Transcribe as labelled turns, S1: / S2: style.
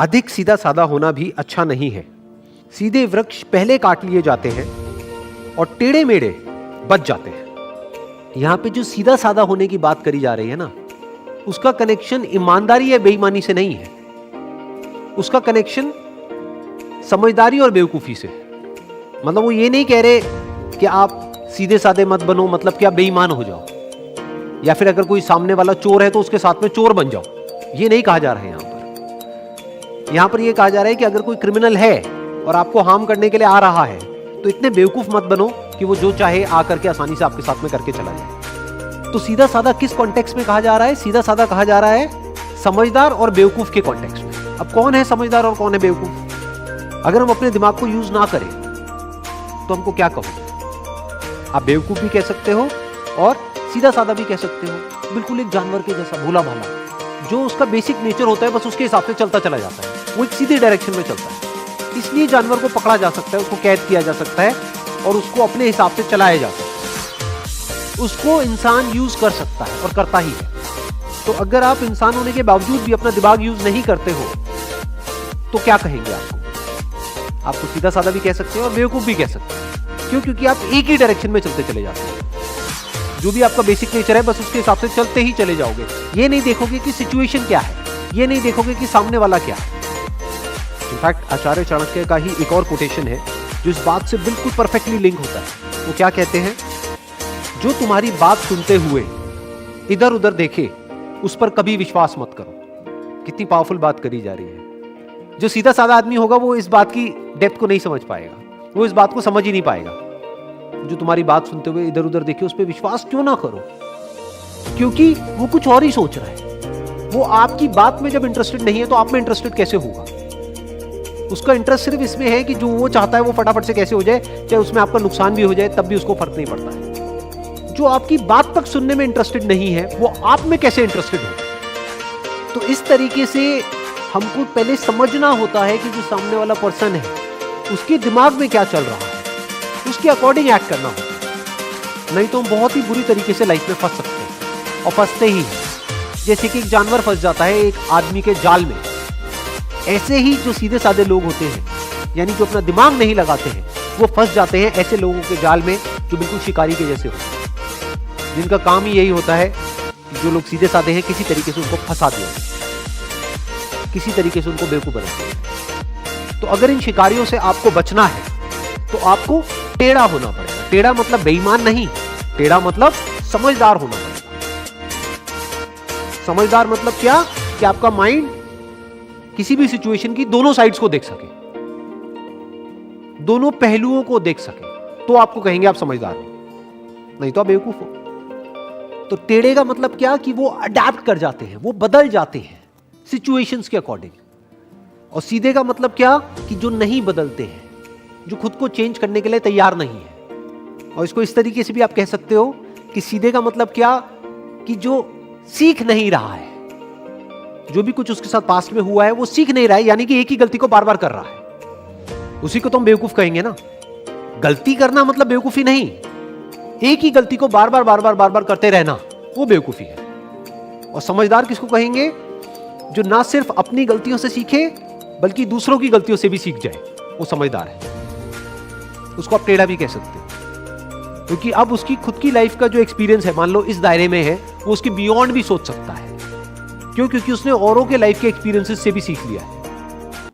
S1: अधिक सीधा साधा होना भी अच्छा नहीं है। सीधे वृक्ष पहले काट लिए जाते हैं और टेढ़े मेढ़े बच जाते हैं। यहां पे जो सीधा साधा होने की बात करी जा रही है ना, उसका कनेक्शन ईमानदारी या बेईमानी से नहीं है, उसका कनेक्शन समझदारी और बेवकूफी से। मतलब वो ये नहीं कह रहे कि आप सीधे साधे मत बनो, मतलब कि आप बेईमान हो जाओ, या फिर अगर कोई सामने वाला चोर है तो उसके साथ में चोर बन जाओ। ये नहीं कहा जा रहा है यहां पर यह कहा जा रहा है कि अगर कोई क्रिमिनल है और आपको हार्म करने के लिए आ रहा है तो इतने बेवकूफ मत बनो कि वो जो चाहे आकर के आसानी से आपके साथ में करके चला जाए। तो सीधा साधा किस कॉन्टेक्स्ट में कहा जा रहा है? सीधा साधा कहा जा रहा है समझदार और बेवकूफ के कॉन्टेक्स्ट में। अब कौन है समझदार और कौन है बेवकूफ? अगर हम अपने दिमाग को यूज ना करें तो हमको क्या कहोगे? आप बेवकूफ भी कह सकते हो और सीधा साधा भी कह सकते हो। बिल्कुल एक जानवर के जैसा भोला भाला, जो उसका बेसिक नेचर होता है बस उसके हिसाब से चलता चला जाता है, वो एक सीधे डायरेक्शन में चलता है। इसलिए जानवर को पकड़ा जा सकता है, उसको कैद किया जा सकता है और उसको अपने हिसाब से चलाया जा सकता है। उसको इंसान यूज कर सकता है और करता ही है। तो अगर आप इंसान होने के बावजूद भी अपना दिमाग यूज नहीं करते हो तो क्या कहेंगे आपको? आपको सीधा साधा भी कह सकते हैं और बेवकूफ भी कह सकते हैं। क्यों? क्योंकि आप एक ही डायरेक्शन में चलते चले जाते हैं। जो भी आपका बेसिक नेचर है बस उसके हिसाब से चलते ही चले जाओगे। ये नहीं देखोगे कि सिचुएशन क्या है, ये नहीं देखोगे कि सामने वाला क्या है। इनफैक्ट आचार्य चाणक्य का ही एक और कोटेशन है जो इस बात से बिल्कुल परफेक्टली लिंक होता है। वो क्या कहते हैं? जो तुम्हारी बात सुनते हुए इधर उधर देखे उस पर कभी विश्वास मत करो। कितनी पावरफुल बात करी जा रही है। जो सीधा साधा आदमी होगा वो इस बात की डेप्थ को नहीं समझ पाएगा, वो इस बात को समझ ही नहीं पाएगा। जो तुम्हारी बात सुनते हुए इधर उधर देखे उस पर विश्वास क्यों ना करो? क्योंकि वो कुछ और ही सोच रहा है। वो आपकी बात में जब इंटरेस्टेड नहीं है तो आप में इंटरेस्टेड कैसे होगा? उसका इंटरेस्ट सिर्फ इसमें है कि जो वो चाहता है वो फटाफट से कैसे हो जाए, चाहे उसमें आपका नुकसान भी हो जाए तब भी उसको फर्क नहीं पड़ता है। जो आपकी बात तक सुनने में इंटरेस्टेड नहीं है वो आप में कैसे इंटरेस्टेड हो? तो इस तरीके से हमको पहले समझना होता है कि जो सामने वाला पर्सन है उसके दिमाग में क्या चल रहा है, उसके अकॉर्डिंग एक्ट करना होता है। नहीं तो हम बहुत ही बुरी तरीके से लाइफ में फंस सकते हैं और फंसते ही हैं। जैसे कि एक जानवर फंस जाता है एक आदमी के जाल में, ऐसे ही जो सीधे साधे लोग होते हैं, यानी जो अपना दिमाग नहीं लगाते हैं, वो फंस जाते हैं ऐसे लोगों के जाल में जो बिल्कुल शिकारी के जैसे होते हैं, जिनका काम ही यही होता है कि जो लोग सीधे साधे हैं किसी तरीके से उनको फंसा दिया, किसी तरीके से उनको बेवकूफ बना दिया। तो अगर इन शिकारियों से आपको बचना है तो आपको टेढ़ा होना पड़ेगा। टेढ़ा मतलब बेईमान नहीं, टेढ़ा मतलब समझदार होना पड़ेगा। समझदार मतलब क्या? कि आपका माइंड किसी भी सिचुएशन की दोनों साइड्स को देख सके, दोनों पहलुओं को देख सके, तो आपको कहेंगे आप समझदार हो, नहीं तो आप बेवकूफ हो। तो टेढ़े का मतलब क्या? कि वो अडैप्ट कर जाते हैं, वो बदल जाते हैं सिचुएशंस के अकॉर्डिंग। और सीधे का मतलब क्या? कि जो नहीं बदलते हैं, जो खुद को चेंज करने के लिए तैयार नहीं है। और इसको इस तरीके से भी आप कह सकते हो कि सीधे का मतलब क्या? कि जो सीख नहीं रहा है, जो भी कुछ उसके साथ पास्ट में हुआ है वो सीख नहीं रहा है, यानी कि एक ही गलती को बार बार कर रहा है। उसी को तो हम बेवकूफ कहेंगे ना। गलती करना मतलब बेवकूफी नहीं, एक ही गलती को बार बार करते रहना वो बेवकूफी है। और समझदार किसको कहेंगे? जो ना सिर्फ अपनी गलतियों से सीखे बल्कि दूसरों की गलतियों से भी सीख जाए, वो समझदार है। उसको आप टेढ़ा भी कह सकते हो, क्योंकि अब उसकी खुद की लाइफ का जो एक्सपीरियंस है, मान लो इस दायरे में है, वो उसके बियॉन्ड भी सोच सकता है। क्यों? क्योंकि उसने औरों के लाइफ के एक्सपीरियंसेस से भी सीख लिया है।